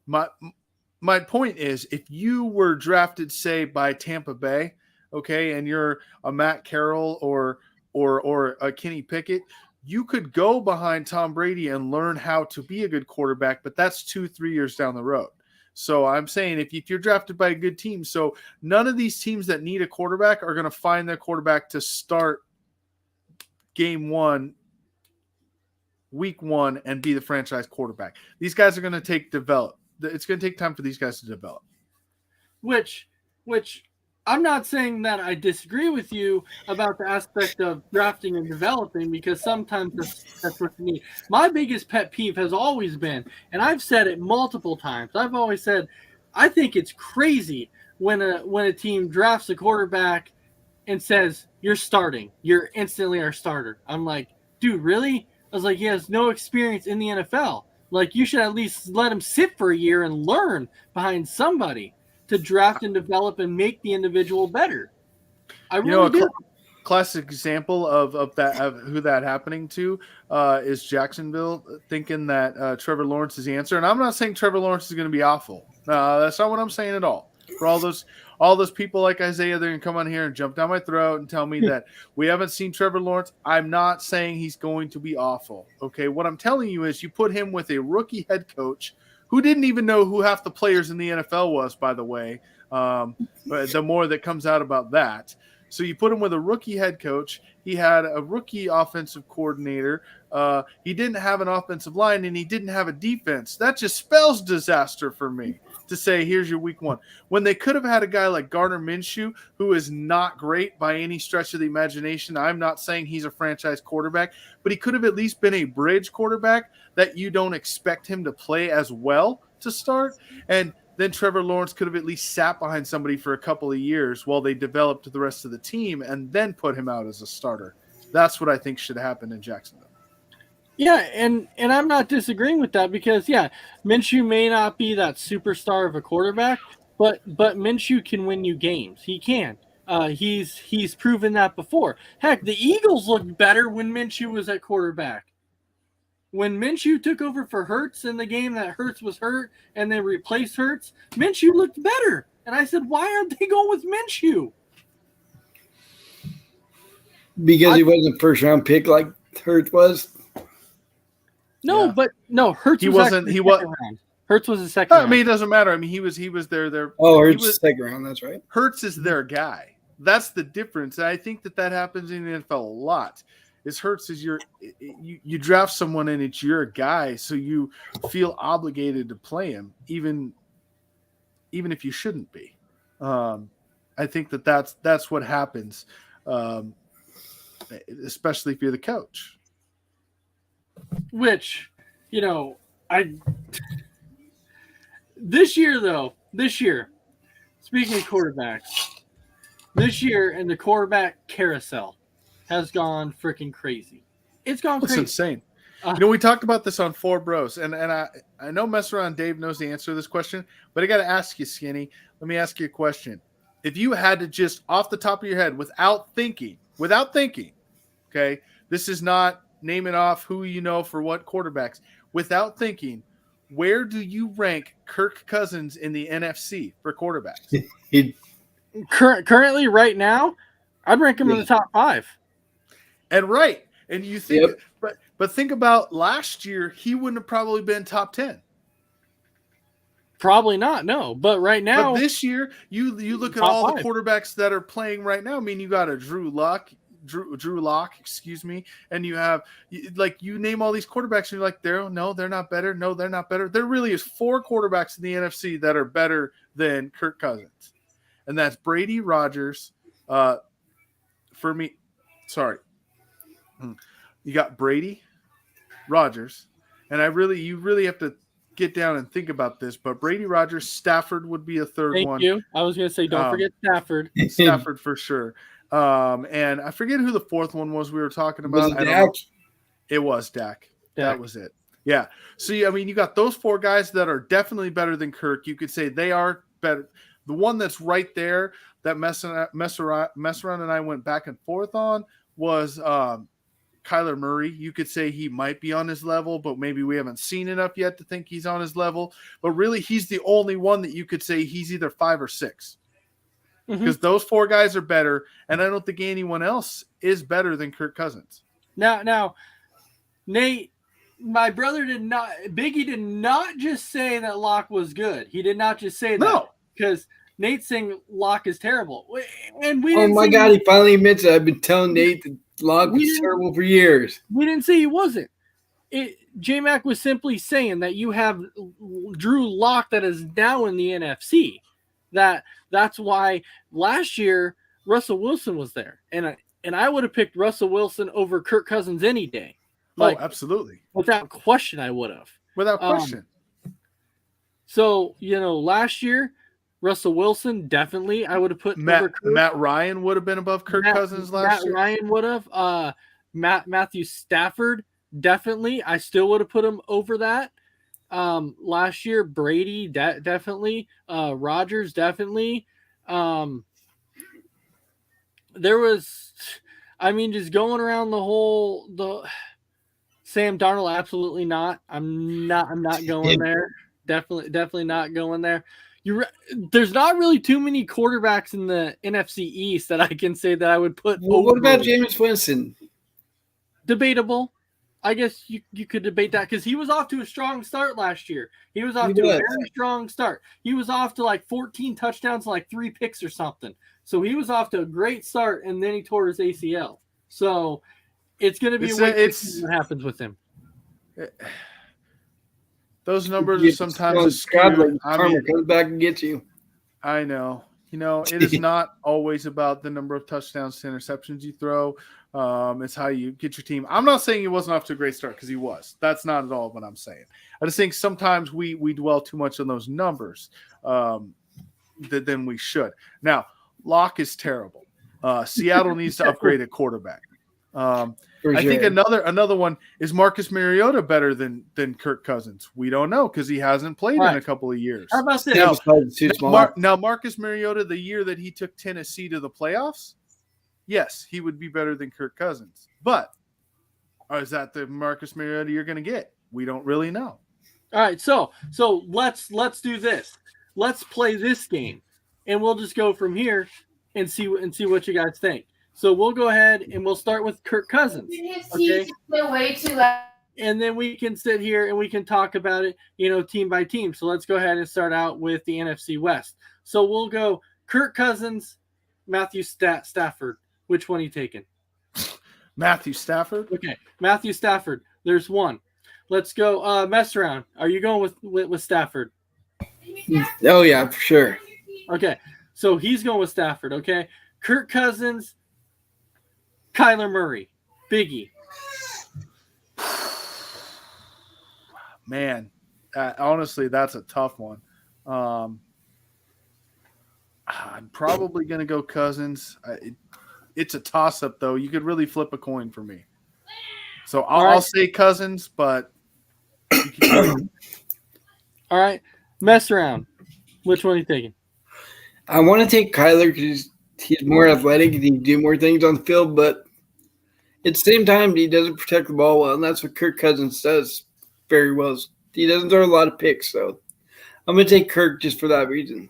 My point is, if you were drafted, say, by Tampa Bay, okay, and you're a Matt Carroll or a Kenny Pickett, you could go behind Tom Brady and learn how to be a good quarterback, but that's 2-3 years down the road. So I'm saying if you're drafted by a good team, so none of these teams that need a quarterback are going to find their quarterback to start game 1, week 1, and be the franchise quarterback. These guys are going to develop. It's going to take time for these guys to develop. Which I'm not saying that I disagree with you about the aspect of drafting and developing, because sometimes that's what you need. My biggest pet peeve has always been, and I've said it multiple times, I've always said, I think it's crazy when a team drafts a quarterback and says, you're starting. You're instantly our starter. I'm like, dude, really? I was like, he has no experience in the NFL. Like, you should at least let him sit for a year and learn behind somebody to draft and develop and make the individual better. I really do. Classic example of who that happening to is Jacksonville thinking that Trevor Lawrence is the answer. And I'm not saying Trevor Lawrence is going to be awful. That's not what I'm saying at all. For all those people like Isaiah, they're going to come on here and jump down my throat and tell me that we haven't seen Trevor Lawrence. I'm not saying he's going to be awful. Okay, what I'm telling you is you put him with a rookie head coach who didn't even know who half the players in the NFL was, by the way. But the more that comes out about that. So you put him with a rookie head coach. He had a rookie offensive coordinator. He didn't have an offensive line, and he didn't have a defense. That just spells disaster for me to say, here's your week 1. When they could have had a guy like Gardner Minshew, who is not great by any stretch of the imagination. I'm not saying he's a franchise quarterback, but he could have at least been a bridge quarterback that you don't expect him to play as well to start. And then Trevor Lawrence could have at least sat behind somebody for a couple of years while they developed the rest of the team and then put him out as a starter. That's what I think should happen in Jacksonville. Yeah, and I'm not disagreeing with that because, yeah, Minshew may not be that superstar of a quarterback, But Minshew can win you games. He can. He's proven that before. Heck, the Eagles looked better when Minshew was at quarterback. When Minshew took over for Hurts in the game that Hurts was hurt and they replaced Hurts, Minshew looked better. And I said, why aren't they going with Minshew? Because he wasn't first round pick like Hurts was. No, Yeah. but no, Hurts He was wasn't- actually he second wa- round. Hurts was a second I round. mean, it doesn't matter. I mean, he was there. Oh, he Hurts was- second round. That's right. Hurts is their guy. That's the difference. And I think that happens in the NFL a lot. Is Hurts is you draft someone and it's your guy, so you feel obligated to play him, even if you shouldn't be. I think that's what happens, especially if you're the coach. Which, this year, speaking of quarterbacks, this year in the quarterback carousel has gone freaking crazy. It's gone It's crazy. insane. We talked about this on Four Bros, and I know Messaround Dave knows the answer to this question, but I got to ask you, Skinny. Let me ask you a question. If you had to just off the top of your head, without thinking, okay, this is not naming off who you know for what quarterbacks. Without thinking, where do you rank Kirk Cousins in the NFC for quarterbacks? Currently, right now, I'd rank him in the top 5. And you think, but think about last year, he wouldn't have probably been top 10. Probably not, no. But right now, But this year, you look at top all 5. the quarterbacks that are playing right now. I mean, you got a Drew Lock, excuse me, and you have you name all these quarterbacks, and you're like, they're not better. No, they're not better. There really is 4 quarterbacks in the NFC that are better than Kirk Cousins, and that's Brady, Rodgers. For me, sorry, you got Brady, Rodgers, and you really have to get down and think about this, but Brady, Rodgers, Stafford would be a third one. Thank you. I was going to say, don't forget Stafford. Stafford for sure. And I forget who the fourth one was we were talking about. Was it Dak? It was Dak. That was it. Yeah. So, you got those 4 guys that are definitely better than Kirk. You could say they are better. The one that's right there that Messaround and I went back and forth on was Kyler Murray. You could say he might be on his level, but maybe we haven't seen enough yet to think he's on his level. But really, he's the only one that you could say he's either 5 or 6. Because those 4 guys are better, and I don't think anyone else is better than Kirk Cousins. Now, Nate, my brother Biggie did not just say that Locke was good. He did not just say that. No. Because Nate's saying Locke is terrible. And Oh my God, he finally admits it. I've been telling Nate that Locke was terrible for years. We didn't say he wasn't. J-Mac was simply saying that you have Drew Lock that is now in the NFC. That's why last year Russell Wilson was there. And I would have picked Russell Wilson over Kirk Cousins any day. Absolutely. Without question, I would have. Without question. So, last year, Russell Wilson, definitely, I would have put over Kirk. Matt Ryan would have been above Kirk Cousins last year. Matt Ryan would have. Matthew Stafford, definitely. I still would have put him over that. Last year, Brady, definitely. Rodgers, definitely. There was, just going around the Sam Darnold, absolutely not. I'm not going there. Definitely not going there. There's not really too many quarterbacks in the NFC East that I can say that I would put over. What about Jameis Winston? Debatable. I guess you could debate that because he was off to a strong start last year. He was off to a very strong start. He was off to like 14 touchdowns, like 3 picks or something. So he was off to a great start, and then he tore his ACL. So it's going to be what happens with him. Those numbers are sometimes skewed. Karma comes back and gets you. I know. It is not always about the number of touchdowns to interceptions you throw. It's how you get your team. I'm not saying he wasn't off to a great start because he was. That's not at all what I'm saying. I just think sometimes we dwell too much on those numbers than we should. Now, Locke is terrible. Seattle needs to upgrade a quarterback. I think another one is Marcus Mariota better than Kirk Cousins. We don't know because he hasn't played in a couple of years. How about this? Now, Marcus Mariota, the year that he took Tennessee to the playoffs, yes, he would be better than Kirk Cousins. But is that the Marcus Mariota you're going to get? We don't really know. All right, so let's do this. Let's play this game, and we'll just go from here and see what you guys think. So we'll go ahead and we'll start with Kirk Cousins. Okay? Way too loud. And then we can sit here and we can talk about it, team by team. So let's go ahead and start out with the NFC West. So we'll go Kirk Cousins, Matthew Stafford. Which one are you taking? Matthew Stafford. Okay, Matthew Stafford. There's one. Let's go Messaround. Are you going with Stafford? Oh, yeah, for sure. Okay, so he's going with Stafford, okay? Kirk Cousins, Kyler Murray, Biggie. Man, honestly, that's a tough one. I'm probably going to go Cousins. It's a toss-up, though. You could really flip a coin for me. So I'll say Cousins, but all right. Mess around. Which one are you taking? I want to take Kyler because he's more athletic and he can do more things on the field, but at the same time, he doesn't protect the ball well, and that's what Kirk Cousins does very well. He doesn't throw a lot of picks, so I'm going to take Kirk just for that reason.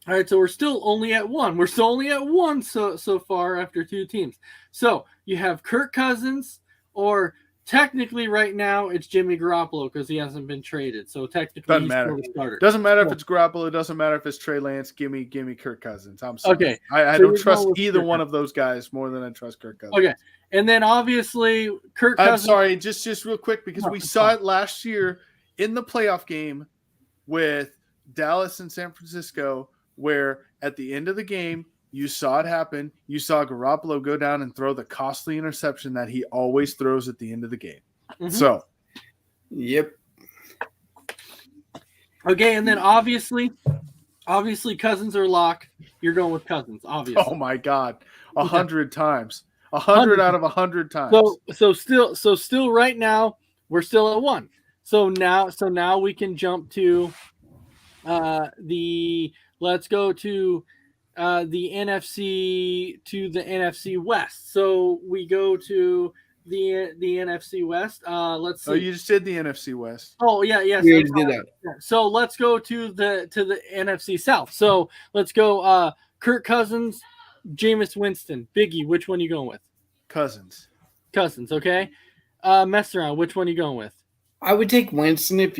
All right, so we're still only at one. We're still only at one so far after two teams. So you have Kirk Cousins, or technically right now it's Jimmy Garoppolo because he hasn't been traded. So technically doesn't matter. Still the starter. Doesn't matter if it's Garoppolo. It doesn't matter if it's Trey Lance. Give me Kirk Cousins. I'm sorry. Okay. I don't trust either one of those guys more than I trust Kirk Cousins. Okay. And then obviously Kirk Cousins. I'm sorry, just real quick, because we saw it last year in the playoff game with Dallas and San Francisco, where at the end of the game, you saw it happen. You saw Garoppolo go down and throw the costly interception that he always throws at the end of the game. Mm-hmm. So, yep. Okay, and then obviously Cousins are lock. You're going with Cousins, obviously. Oh my God, 100 times, 100 out of 100 times. So still right now we're still at one. So now we can jump to let's go to the NFC West. So we go to the NFC West. Let's see. Oh, you just did the NFC West. Oh yeah. We already did that. So let's go to the NFC South. So let's go Kirk Cousins, Jameis Winston, Biggie. Which one are you going with? Cousins. Okay. Messaround. Which one are you going with? I would take Winston if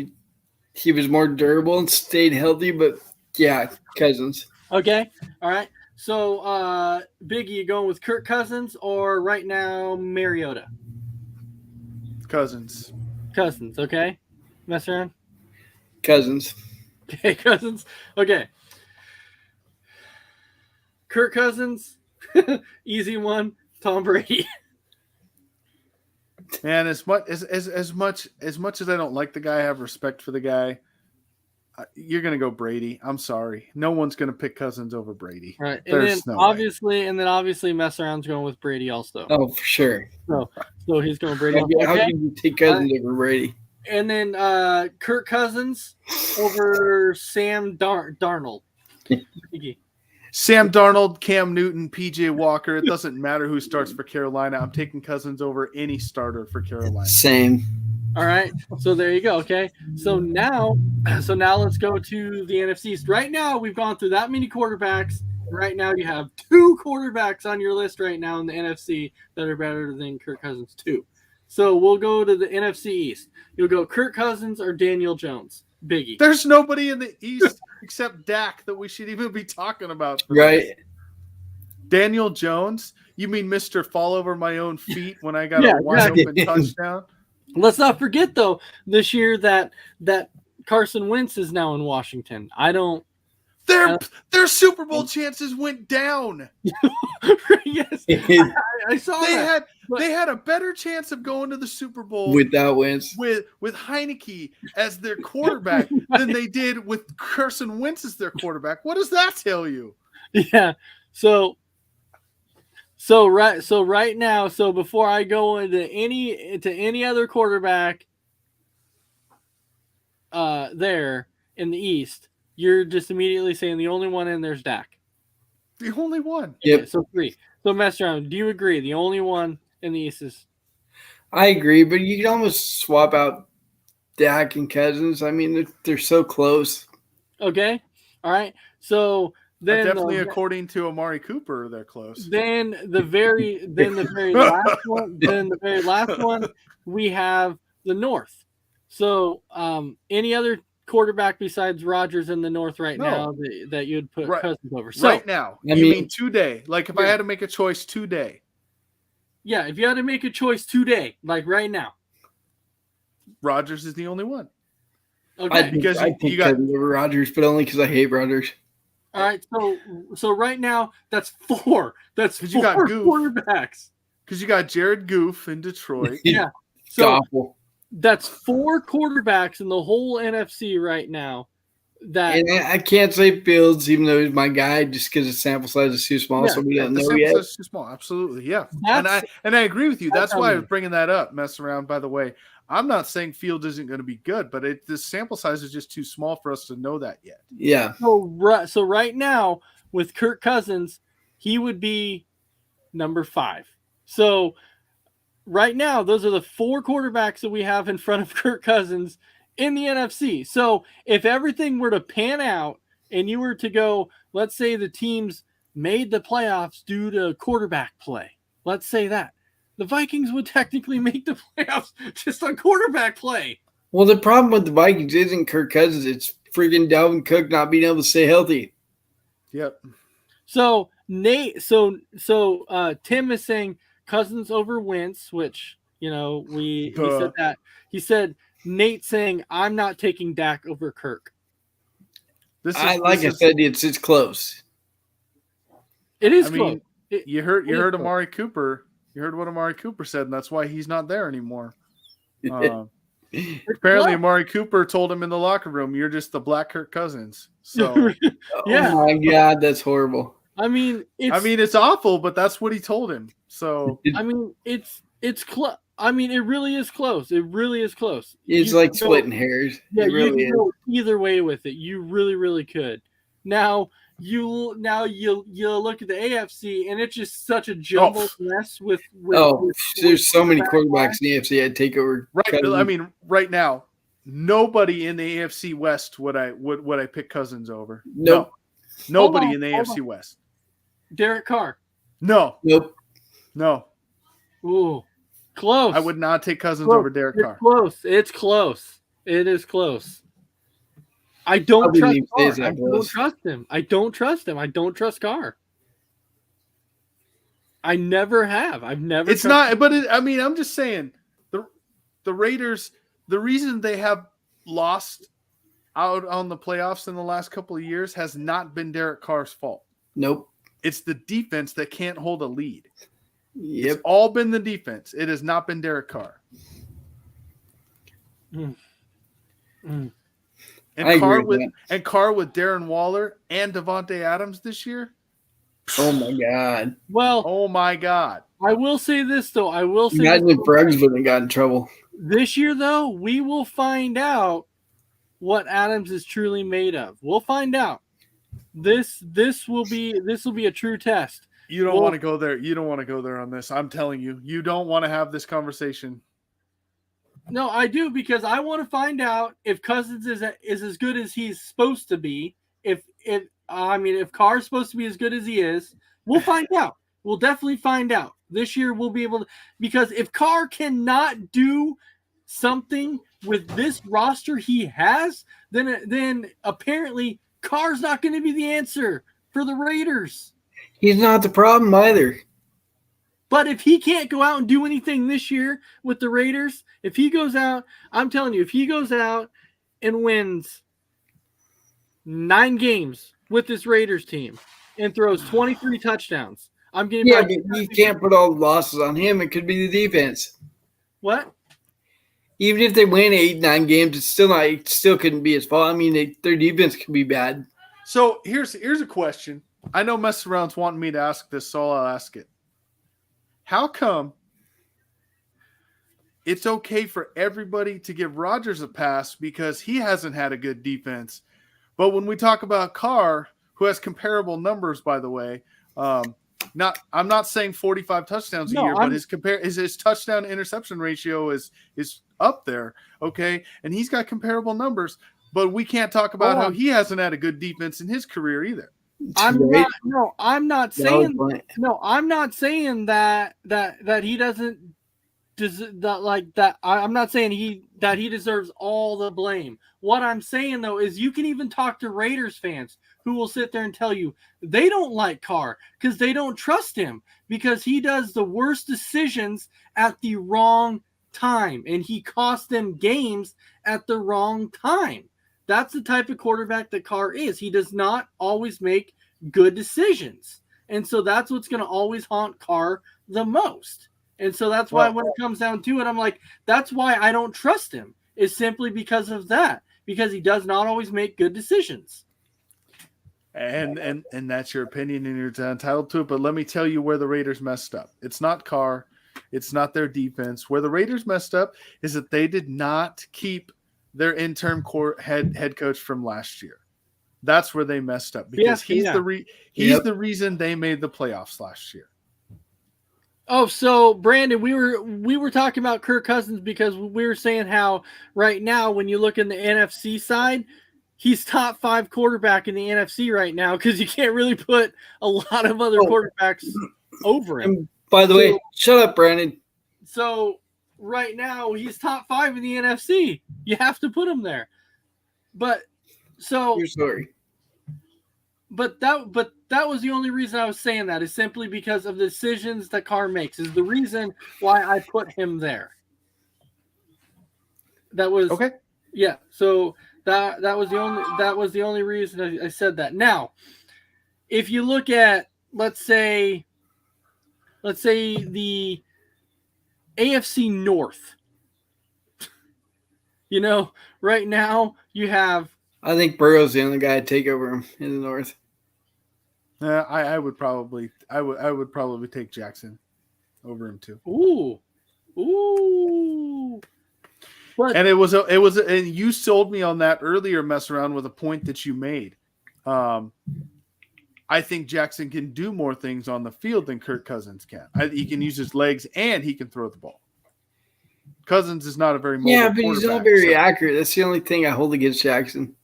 he was more durable and stayed healthy, but yeah, Cousins. Okay. All right. So, Biggie, you going with Kirk Cousins or right now Mariota? Cousins. Okay. Mess around? Cousins. Okay, Cousins. Okay. Kirk Cousins. Easy one. Tom Brady. Man, as much as I don't like the guy, I have respect for the guy. You're going to go Brady. I'm sorry. No one's going to pick Cousins over Brady. Right. And then obviously Messaround's going with Brady also. Oh, for sure. So he's going Brady. How can you take Cousins over Brady? And then Kirk Cousins over Sam Darnold. Sam Darnold, Cam Newton, PJ Walker. It doesn't matter who starts for Carolina. I'm taking Cousins over any starter for Carolina. Same. All right. So there you go. Okay. So now let's go to the NFC East. Right now, we've gone through that many quarterbacks. Right now, you have two quarterbacks on your list right now in the NFC that are better than Kirk Cousins, too. So we'll go to the NFC East. You'll go Kirk Cousins or Daniel Jones. Biggie. There's nobody in the East except Dak that we should even be talking about. Right. Daniel Jones? You mean Mr. Fall Over My Own Feet when I got a wide open touchdown? Let's not forget, though, this year that Carson Wentz is now in Washington. Their Super Bowl chances went down. Yes, I saw that. They had a better chance of going to the Super Bowl without Wentz with Heineke as their quarterback than they did with Carson Wentz as their quarterback. What does that tell you? Yeah. So So right now, so before I go into any other quarterback there in the East, you're just immediately saying the only one in there's Dak. The only one. Yep. Okay, so 3. So Messaround, do you agree? The only one in the East is I agree, but you can almost swap out Dak and Cousins. I mean, they're so close. okay. All right. So then Definitely, according to Amari Cooper, they're close. Then the very last one, we have the North. So any other quarterback besides Rodgers in the North right now that you'd put Cousins over? So, right now, you mean today? Like if I had to make a choice today? Yeah, if you had to make a choice today, like right now, Rodgers is the only one. Okay, because you got Rodgers, but only because I hate Rodgers. All right, so right now that's 4. That's because you got quarterbacks. Because you got Jared Goff in Detroit. Yeah, so that's 4 quarterbacks in the whole NFC right now. And I can't say Fields, even though he's my guy, just because the sample size is too small, so we don't know yet. Size is too small, absolutely, yeah. And I agree with you. That's why I was bringing that up. Messaround, by the way. I'm not saying Fields isn't going to be good, but the sample size is just too small for us to know that yet. Yeah. So right now with Kirk Cousins, he would be number 5. So right now, those are the 4 quarterbacks that we have in front of Kirk Cousins in the NFC. So if everything were to pan out and you were to go, let's say the teams made the playoffs due to quarterback play. Let's say that. The Vikings would technically make the playoffs just on quarterback play. Well, the problem with the Vikings isn't Kirk Cousins. It's freaking Dalvin Cook not being able to stay healthy. Yep. So Nate, Tim is saying Cousins over Wentz, which, you know, he said that. He said Nate saying I'm not taking Dak over Kirk. I said, it's close. It is close. You heard Amari Cooper. You heard what Amari Cooper said, and that's why he's not there anymore. Apparently, Amari Cooper told him in the locker room, "You're just the Black Kirk Cousins." So, yeah. Oh my God, that's horrible. I mean, it's awful, but that's what he told him. So, I mean, it's close. I mean, it really is close. It really is close. It's like splitting hairs. Yeah, it really you can go either way with it. You really, really could. Now you look at the AFC and it's just such a jumbled mess with there's so many quarterbacks in the AFC I'd take over. Right. I mean, right now, nobody in the AFC West would I pick Cousins over. Nope. No. Nobody in the AFC West. Derek Carr. No. Nope. No. Ooh. Close. I would not take Cousins over Derek Carr. Close. It's close. It is close. I don't trust Carr. I don't trust him. I don't trust him. I don't trust Carr. I never have. I've never. It's not. But I'm just saying the Raiders. The reason they have lost out on the playoffs in the last couple of years has not been Derek Carr's fault. Nope. It's the defense that can't hold a lead. Yep. It's all been the defense. It has not been Derek Carr. And Carr with Darren Waller and Devontae Adams this year. Oh my God. Well, oh my God. I will say this though. Imagine if Bruggs wouldn't have got in trouble. This year though, we will find out what Adams is truly made of. We'll find out. This will be a true test. You don't want to go there. You don't want to go there on this. I'm telling you. You don't want to have this conversation. No, I do, because I want to find out if Cousins is as good as he's supposed to be. If Carr's supposed to be as good as he is, we'll find out. We'll definitely find out. This year we'll be able to, because if Carr cannot do something with this roster he has, then apparently Carr's not going to be the answer for the Raiders. He's not the problem either. But if he can't go out and do anything this year with the Raiders, if he goes out, I'm telling you, if he goes out and wins 9 games with this Raiders team and throws 23 touchdowns, I'm getting but you can't put all the losses on him. It could be the defense. What? Even if they win 8-9 games, it still couldn't be his fault. I mean, their defense could be bad. So here's a question. I know Messaround's wanting me to ask this, so I'll ask it. how come it's okay for everybody to give Rodgers a pass because he hasn't had a good defense? But when we talk about Carr, who has comparable numbers, by the way, I'm not saying 45 touchdowns a year, but his touchdown to interception ratio is up there, okay? And he's got comparable numbers, but we can't talk about how he hasn't had a good defense in his career either. I'm not saying that he doesn't I'm not saying he deserves all the blame. What I'm saying though is you can even talk to Raiders fans who will sit there and tell you they don't like Carr because they don't trust him because he does the worst decisions at the wrong time and he costs them games at the wrong time. That's the type of quarterback that Carr is. He does not always make good decisions. And so that's what's going to always haunt Carr the most. And so that's why when it comes down to it, I'm like, that's why I don't trust him, is simply because of that, because he does not always make good decisions. And that's your opinion and you're entitled to it. But let me tell you where the Raiders messed up. It's not Carr. It's not their defense. Where the Raiders messed up is that they did not keep their interim head coach from last year. That's where they messed up because he's the reason they made the playoffs last year. Oh, so Brandon, we were talking about Kirk Cousins because we were saying how right now when you look in the NFC side, he's top 5 quarterback in the NFC right now because you can't really put a lot of other quarterbacks over him. And by the way, shut up, Brandon. So right now he's top 5 in the NFC. You have to put him there. But so you're sorry. But that was the only reason I was saying that is simply because of the decisions that Carr makes is the reason why I put him there. That was okay. Yeah. So that was the only reason I said that. Now, if you look at let's say the AFC North, right now you have. I think Burrow's the only guy to take over him in the North. I would probably take Jackson over him too. Ooh. But, and it was and you sold me on that earlier mess around with a point that you made. I think Jackson can do more things on the field than Kirk Cousins can. He can use his legs and he can throw the ball. Cousins is not a very mobile but he's not very accurate. That's the only thing I hold against Jackson.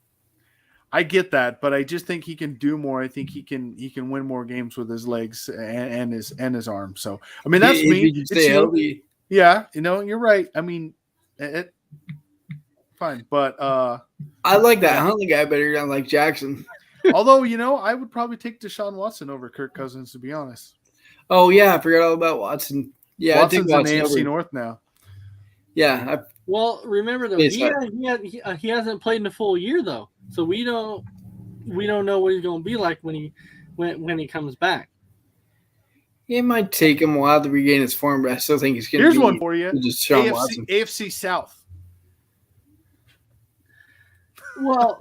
I get that, but I just think he can do more. I think he can win more games with his legs and his arm. So I mean that's me. If stay healthy. Yeah, you're right. I mean, fine, but I like that Huntley guy better than like Jackson. Although I would probably take Deshaun Watson over Kirk Cousins to be honest. Oh yeah, I forgot all about Watson. Yeah, Watson's in the AFC North now. Yeah. Well, remember though, he hasn't played in a full year though, so we don't know what he's going to be like when he comes back. It might take him a while to regain his form, but I still think he's going to. Here's one for you: AFC South. Well,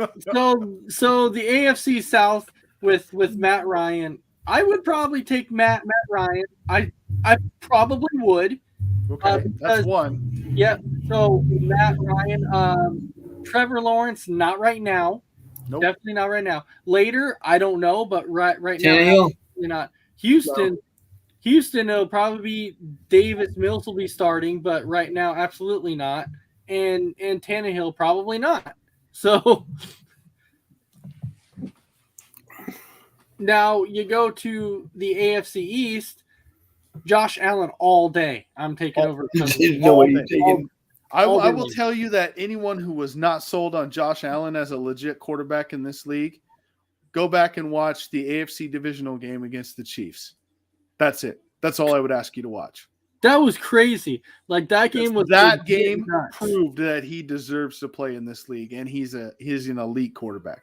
so the AFC South with Matt Ryan, I would probably take Matt Ryan. I probably would. Okay, that's one. Yeah. So Matt Ryan, Trevor Lawrence, not right now. Nope. Definitely not right now. Later, I don't know, but right Tannehill. now, you're not. Houston, it'll probably be Davis Mills will be starting, but right now, absolutely not. And Tannehill, probably not. So now you go to the AFC East. Josh Allen all day. I'm taking over. I will tell you that anyone who was not sold on Josh Allen as a legit quarterback in this league, go back and watch the AFC divisional game against the Chiefs. That's it. That's all I would ask you to watch. That was crazy. Like that game was that game proved that he deserves to play in this league, and he's an elite quarterback.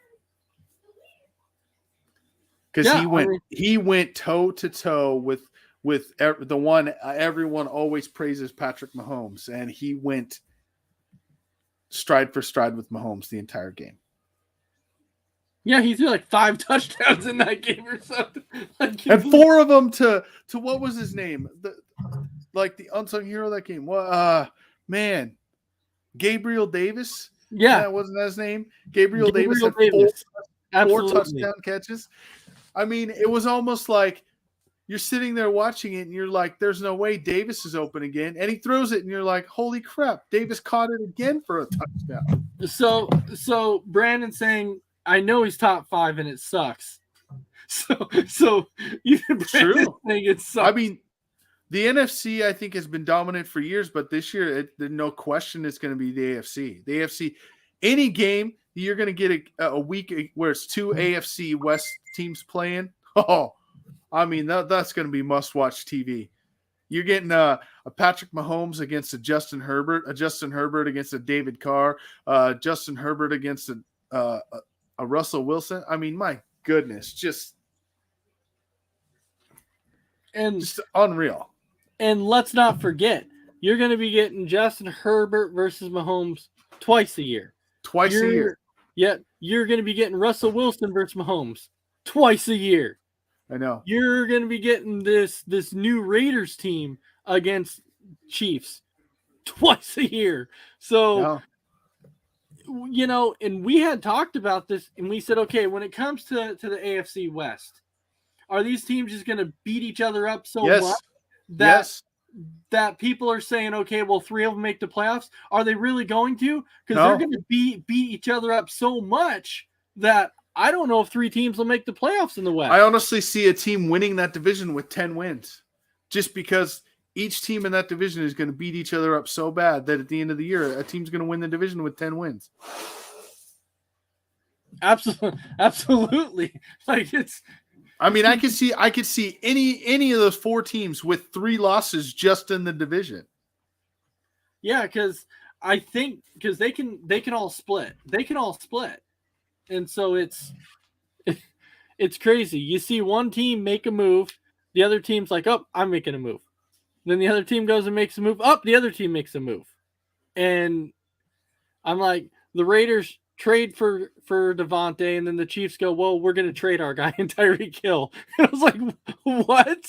Because he went toe to toe with the one everyone always praises, Patrick Mahomes, and he went stride for stride with Mahomes the entire game. Yeah, he threw like 5 touchdowns in that game or something. Like, And 4 of them to what was his name? The unsung hero of that game. What? Man, Gabriel Davis. yeah, That wasn't his name. Gabriel Davis had Davis. 4 Absolutely. touchdown catches. I mean, it was almost like you're sitting there watching it and you're like, there's no way Davis is open again. And he throws it and you're like, holy crap, Davis caught it again for a touchdown. So Brandon's saying, I know he's top 5 and it sucks. So even Brandon's saying it sucks. I mean, the NFC, I think, has been dominant for years, but this year, there's no question it's going to be the AFC. The AFC, any game, you're going to get a week where it's 2 AFC West teams playing. Oh, I mean, that's going to be must-watch TV. You're getting a Patrick Mahomes against a Justin Herbert against a David Carr, Justin Herbert against a Russell Wilson. I mean, my goodness, just unreal. And let's not forget, you're going to be getting Justin Herbert versus Mahomes twice a year. Yeah, you're going to be getting Russell Wilson versus Mahomes twice a year. I know. You're going to be getting this new Raiders team against Chiefs twice a year. So, you know, and we had talked about this, and we said, okay, when it comes to the AFC West, are these teams just going to beat each other up so much that people are saying, okay, well, 3 of them make the playoffs? Are they really going to? Because they're going to beat each other up so much that I don't know if 3 teams will make the playoffs in the West. I honestly see a team winning that division with 10 wins, just because each team in that division is going to beat each other up so bad that at the end of the year, a team's going to win the division with 10 wins. Absolutely. Like, it's. I mean, I could see any of those 4 teams with 3 losses just in the division. Yeah, because I think they can all split. They can all split. And so it's crazy. You see one team make a move, the other team's like, "Oh, I'm making a move." Then the other team goes and makes a move. The other team makes a move. And I'm like, the Raiders trade for Devontae, and then the Chiefs go, "Well, we're going to trade our guy in Tyreek Hill." And I was like, "What?"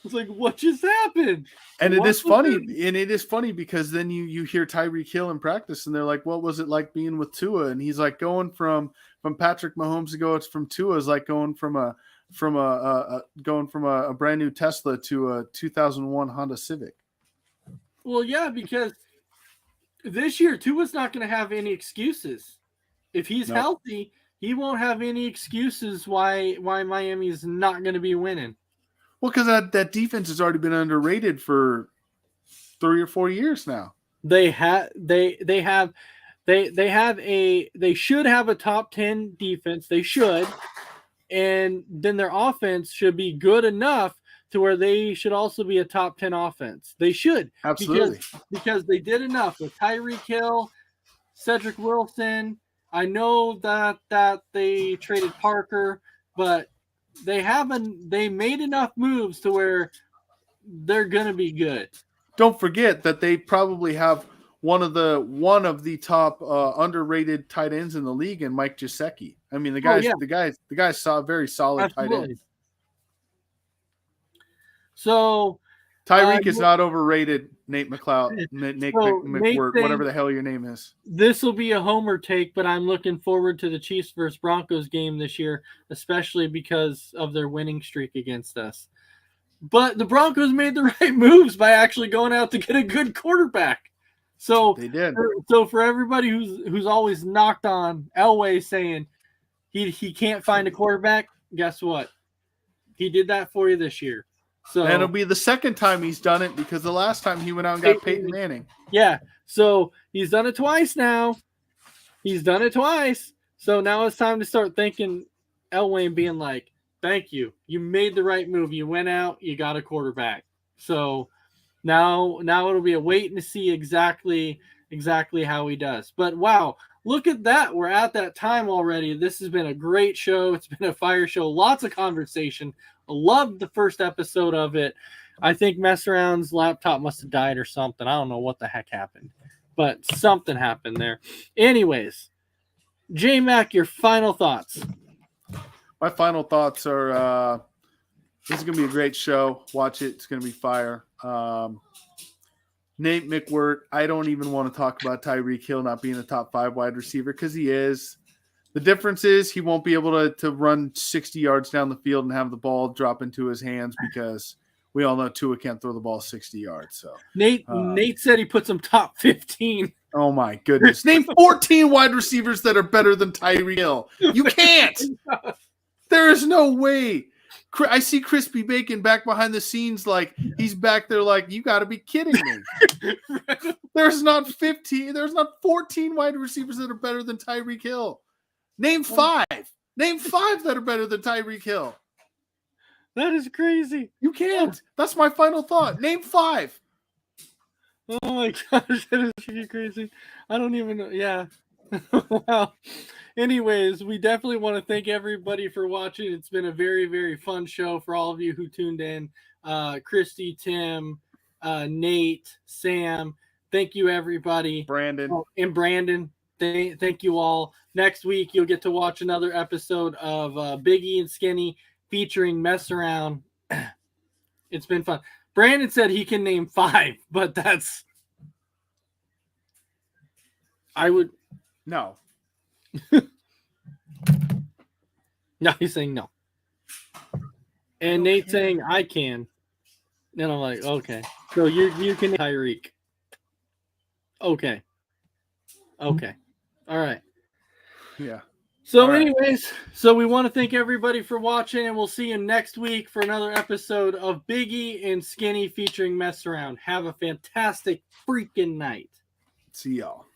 It's like, what just happened? And it is funny because then you hear Tyreek Hill in practice and they're like, what was it like being with Tua? And he's like, going from Patrick Mahomes to go from Tua is like going from a brand new Tesla to a 2001 Honda Civic. Well, yeah, because this year Tua's not going to have any excuses. If he's healthy, he won't have any excuses why Miami is not going to be winning. Well, because that defense has already been underrated for 3 or 4 years now. They should have a top 10 defense. They should, and then their offense should be good enough to where they should also be a top 10 offense. They should, absolutely, because they did enough with Tyreek Hill, Cedric Wilson. I know that they traded Parker, but they made enough moves to where they're gonna be good. Don't forget that they probably have one of the top underrated tight ends in the league, in Mike Gesicki. I mean, the guys saw a very solid tight end. So Tyreek is not overrated. Nate McLeod, Nick McWhort, whatever the hell your name is. This will be a homer take, but I'm looking forward to the Chiefs versus Broncos game this year, especially because of their winning streak against us. But the Broncos made the right moves by actually going out to get a good quarterback. So they did. So for everybody who's always knocked on Elway saying he can't find a quarterback, guess what? He did that for you this year. So, and it'll be the second time he's done it, because the last time he went out and got Peyton Manning. Yeah, so he's done it twice now. So now it's time to start thanking Elway and being like, thank you. You made the right move. You went out, you got a quarterback. So now it'll be a wait and see exactly how he does. But wow, look at that. We're at that time already. This has been a great show. It's been a fire show. Lots of conversation. Loved the first episode of it. I think Messaround's laptop must have died or something. I don't know what the heck happened, but something happened there. Anyways, J-Mac, your final thoughts. My final thoughts are this is going to be a great show. Watch it. It's going to be fire. Nate McWirt, I don't even want to talk about Tyreek Hill not being a top 5 wide receiver because he is. The difference is he won't be able to run 60 yards down the field and have the ball drop into his hands because we all know Tua can't throw the ball 60 yards. So Nate said he puts him top 15. Oh, my goodness. Name 14 wide receivers that are better than Tyreek Hill. You can't. There is no way. I see Crispy Bacon back behind the scenes like he's back there like, you got to be kidding me. There's not 15. There's not 14 wide receivers that are better than Tyreek Hill. Name 5. Name 5 that are better than Tyreek Hill. That is crazy. You can't. That's my final thought. Name 5. Oh my gosh, that is pretty crazy. I don't even know. Yeah. Wow. Anyways, we definitely want to thank everybody for watching. It's been a very, very fun show for all of you who tuned in. Christy, Tim, Nate, Sam. Thank you, everybody. Brandon. And Brandon. Thank you all. Next week, you'll get to watch another episode of Biggie and Skinnie featuring Messaround. It's been fun. Brandon said he can name 5, but that's... I would... No. No, he's saying no. And Nate's saying I can. And I'm like, okay. So you can Tyreek. Okay. All right. Yeah. So All right. anyways, so we want to thank everybody for watching, and we'll see you next week for another episode of Biggie and Skinnie featuring Messaround. Have a fantastic freaking night. See y'all.